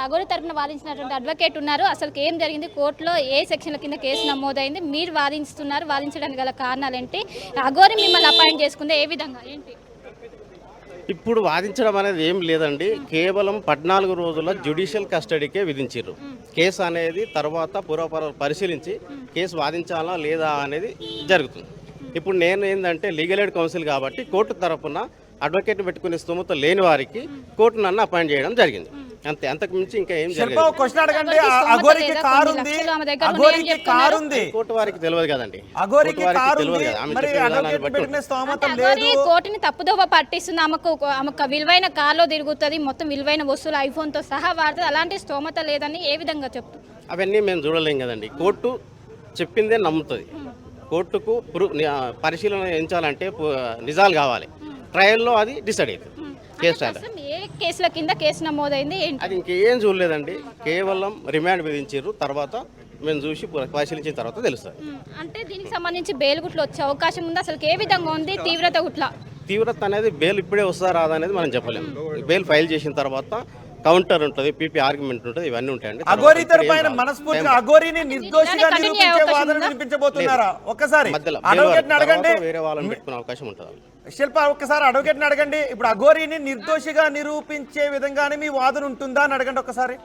అఘోరి తరపున వాదించినటువంటి అడ్వకేట్ ఉన్నారు. అసలు ఏం జరిగింది, కోర్టులో ఏ సెక్షన్ల కింద కేసు నమోదైంది, మీరు వాదిస్తున్నారు, వాదించడానికి గల కారణాలు ఏంటి, అఘోరి మిమ్మల్ని అపాయింట్ చేసుకుందే ఏ విధంగా ఏంటి? ఇప్పుడు వాదించడం అనేది ఏం లేదండి. కేవలం 14 రోజుల జ్యుడిషియల్ కస్టడీకే విధించారు. కేసు అనేది తర్వాత పూర్వపరాలు పరిశీలించి కేసు వాదించాలా లేదా అనేది జరుగుతుంది. ఇప్పుడు నేను ఏంటంటే లీగల్ ఎయిడ్ కౌన్సిల్ కాబట్టి కోర్టు తరఫున అడ్వకేట్ పెట్టుకునే స్తోమత లేని వారికి కోర్టు నన్ను అపాయింట్ చేయడం జరిగింది. అంతే, అంతకు మించి ఇంకా ఏం జరగదు. కోర్టు వారికి తెలియదు కదండి, కోర్టుని తప్పుదోవ పట్టిస్తుంది. ఆమెకు విలువైన కార్లో తిరుగుతుంది, మొత్తం విలువైన వస్తువులు ఐఫోన్తో సహా వాడుతుంది. అలాంటి స్తోమత లేదని ఏ విధంగా చెప్తుంది? అవన్నీ మేము చూడలేం కదండి. కోర్టు చెప్పిందే నమ్ముతుంది. కోర్టుకు పరిశీలన ఎంచాలంటే నిజాలు కావాలి. ట్రయల్లో అది డిసైడ్ అవుతుంది. ఏ కేసుల కింద కేసు నమోదైంది అది ఇంకేం చూడలేదండి. కేవలం రిమాండ్ విధించారు. తర్వాత మేము చూసి పరిశీలించిన తర్వాత తెలుస్తుంది. అంటే దీనికి సంబంధించి బెయిల్ గుట్లు వచ్చే అవకాశం ఉంది. అసలు ఏ విధంగా ఉంది తీవ్రత గుట్ల? తీవ్రత అనేది బెయిల్ ఇప్పుడే వస్తుందా రాదా అనేది మనం చెప్పలేము. బెయిల్ ఫైల్ చేసిన తర్వాత కౌంటర్ ఉంటుంది, పీపీ ఆర్గ్యుమెంట్ ఉంటుంది, ఇవన్నీ ఉంటాయండి. అఘోరి తరపున మనస్ఫూర్తిగా అఘోరిని నిర్దోషిగా నిరూపించే వాదన వినిపించబోతున్నారా? ఒక్కసారి అడ్వకేట్ని అడగండి. వేరే వాళ్ళని పెట్టుకునే అవకాశం ఉంటుంది. శిల్ప, ఒక్కసారి అడ్వకేట్ని అడగండి. ఇప్పుడు అఘోరిని నిర్దోషిగా నిరూపించే విధంగానే మీ వాదన ఉంటుందా అని అడగండి ఒక్కసారి.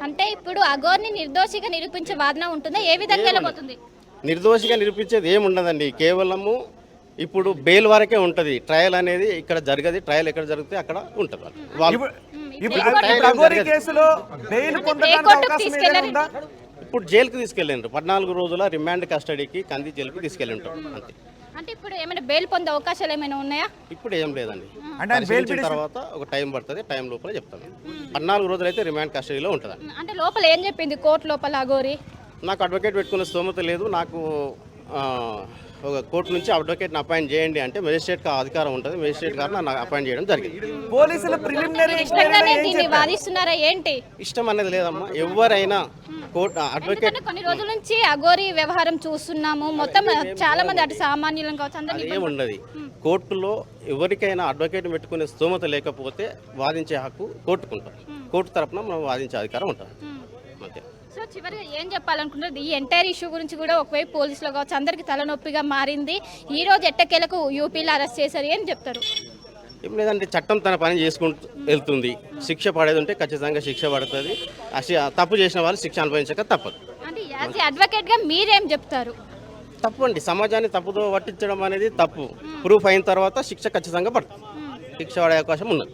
అంటే ఇప్పుడు అఘోరిని నిర్దోషిగా నిరూపించే వాదన ఉంటుందా? ఏ విధంగా వెళ్ళబోతుంది? నిర్దోషిగా నిరూపించేది ఏముండదండి. కేవలము ఇప్పుడు బెయిల్ వరకే ఉంటుంది. ట్రయల్ అనేది ఇక్కడ జరగదు. ట్రయల్ ఎక్కడ జరిగితే అక్కడ ఉంటుంది. ఇప్పుడు జైలుకి తీసుకెళ్ళండి. 14 రోజుల రిమాండ్ కస్టడీకి కంది జైలుకి తీసుకెళ్ళి ఉంటారు. అంతే. అంటే ఇప్పుడు ఏమైనా బెయిల్ పొందే అవకాశాలు ఏమైనా ఉన్నాయా? ఇప్పుడు ఏం లేదండి. పరిశీలించిన తర్వాత ఒక టైం పడుతుంది. టైం లోపల చెప్తాను. 14 రోజులు అయితే రిమాండ్ కస్టడీలో ఉంటుంది. అంటే లోపల ఏం చెప్పింది కోర్టు లోపల అఘోరి? నాకు అడ్వకేట్ పెట్టుకునే స్తోమత లేదు, నాకు ఒక కోర్టు నుంచి అడ్వకేట్ని అపాయింట్ చేయండి అంటే మెజిస్ట్రేట్ అధికారం ఉంటుంది. మెజిస్ట్రేట్ గారు నన్ను అపాయింట్ చేయడం జరిగింది. పోలీసులు ప్రిలిమినరీ వాదిస్తున్నారా ఏంటి? ఇష్టం అనేది లేదమ్మా. ఎవరైనా కోర్టు అడ్వకేట్ కొన్ని రోజుల నుంచి అఘోరి వ్యవహారం చూస్తున్నాము. మొత్తం చాలా మంది అటు సామాన్యులను కావచ్చు ఏముండదు. కోర్టులో ఎవరికైనా అడ్వకేట్ పెట్టుకునే స్తోమత లేకపోతే వాదించే హక్కు కోర్టుకుంటాం. కోర్టు తరఫున మనం వాదించే అధికారం ఉంటుంది. అంతే. సో చివరిగా ఏం చెప్పాలనుకుంటున్నారు? ఈ ఎంటైర్ ఇష్యూ గురించి కూడా ఒకవైపు పోలీసులు కావచ్చు అందరికి తలనొప్పిగా మారింది. ఈ రోజు ఎట్టకేలకు యూపీలో అరెస్ట్ చేశారు, ఏం చెప్తారు? ఏం లేదంటే చట్టం తన పని చేసుకుంటూ వెళ్తుంది. శిక్ష పడేది ఉంటే ఖచ్చితంగా శిక్ష పడుతుంది. తప్పు చేసిన వాళ్ళు శిక్ష అనుభవించక తప్పదు. అంటే యాజ్ ఏ అడ్వకేట్గా మీరేం చెప్తారు? తప్పు అండి. సమాజాన్ని తప్పుతో పట్టించడం అనేది తప్పు. ప్రూఫ్ అయిన తర్వాత శిక్ష ఖచ్చితంగా పడుతుంది. శిక్ష పడే అవకాశం ఉన్నది.